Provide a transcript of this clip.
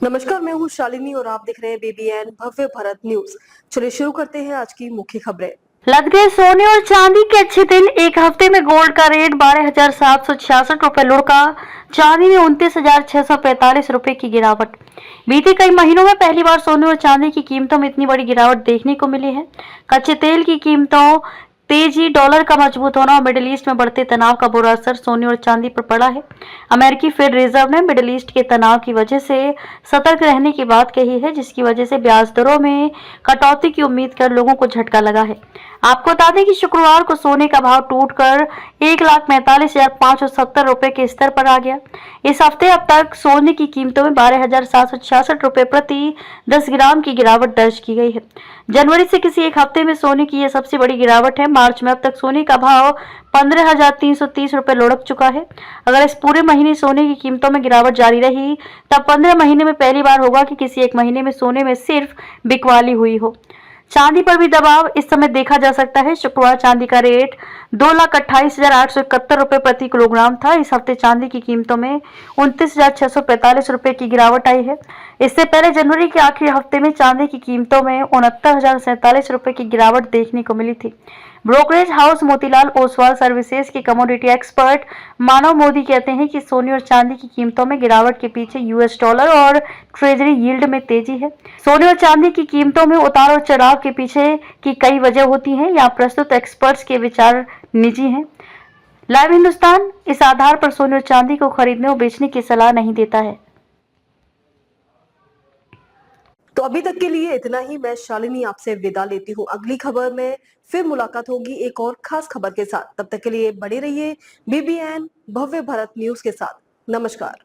नमस्कार, मैं हूँ शालिनी और आप देख रहे हैं बीबीएन भव्य भारत न्यूज। चलिए शुरू करते हैं आज की मुख्य खबरें। लद गए सोने और चांदी के अच्छे दिन। एक हफ्ते में गोल्ड का रेट 12,766 रुपए लुढ़का। चांदी में 29,645 रुपए की गिरावट। बीते कई महीनों में पहली बार सोने और चांदी की कीमतों में इतनी बड़ी गिरावट देखने को मिली है। कच्चे तेल की कीमतों तेजी, डॉलर का मजबूत होना और मिडिल ईस्ट में बढ़ते तनाव का बुरा असर सोने और चांदी पर पड़ा है। अमेरिकी फेड रिजर्व ने मिडिल ईस्ट के तनाव की वजह से सतर्क रहने की बात कही है, जिसकी वजह से ब्याज दरों में कटौती की उम्मीद कर लोगों को झटका लगा है। आपको बता दें कि शुक्रवार को सोने का भाव टूटकर 1,45,570 रुपए के स्तर पर आ गया। इस हफ्ते अब तक सोने की कीमतों में 12,766 रुपए प्रति 10 ग्राम की गिरावट दर्ज की गई है। जनवरी से किसी एक हफ्ते में सोने की यह सबसे बड़ी गिरावट है। मार्च में अब तक सोने का भाव 15,330 रुपए लुढ़क चुका है। अगर इस पूरे महीने सोने की कीमतों में गिरावट जारी रही, तब 15 महीने में पहली बार होगा कि किसी एक महीने में सोने में सिर्फ बिकवाली हुई हो। चांदी पर भी दबाव इस समय देखा जा सकता है। शुक्रवार चांदी का रेट 2,28,871 रुपए प्रति किलोग्राम था। इस हफ्ते चांदी की कीमतों में 29,645 रुपए की गिरावट आई है। इससे पहले जनवरी के आखिरी हफ्ते में चांदी की कीमतों में 69,047 रुपए की गिरावट देखने को मिली थी। Brokerage house Motilal Oswal services के कमोडिटी एक्सपर्ट मानव मोदी कहते हैं कि सोने और चांदी की कीमतों में गिरावट के पीछे यूएस डॉलर और ट्रेजरी यील्ड में तेजी है। सोने और चांदी की कीमतों में उतार और चढ़ाव के पीछे की कई वजह होती हैं। यहाँ प्रस्तुत एक्सपर्ट्स के विचार निजी हैं। लाइव हिंदुस्तान इस आधार पर सोने और चांदी को खरीदने और बेचने की सलाह नहीं देता है। तो अभी तक के लिए इतना ही। मैं शालिनी आपसे विदा लेती हूँ। अगली खबर में फिर मुलाकात होगी एक और खास खबर के साथ। तब तक के लिए बने रहिए बीबीएन भव्य भारत न्यूज के साथ। नमस्कार।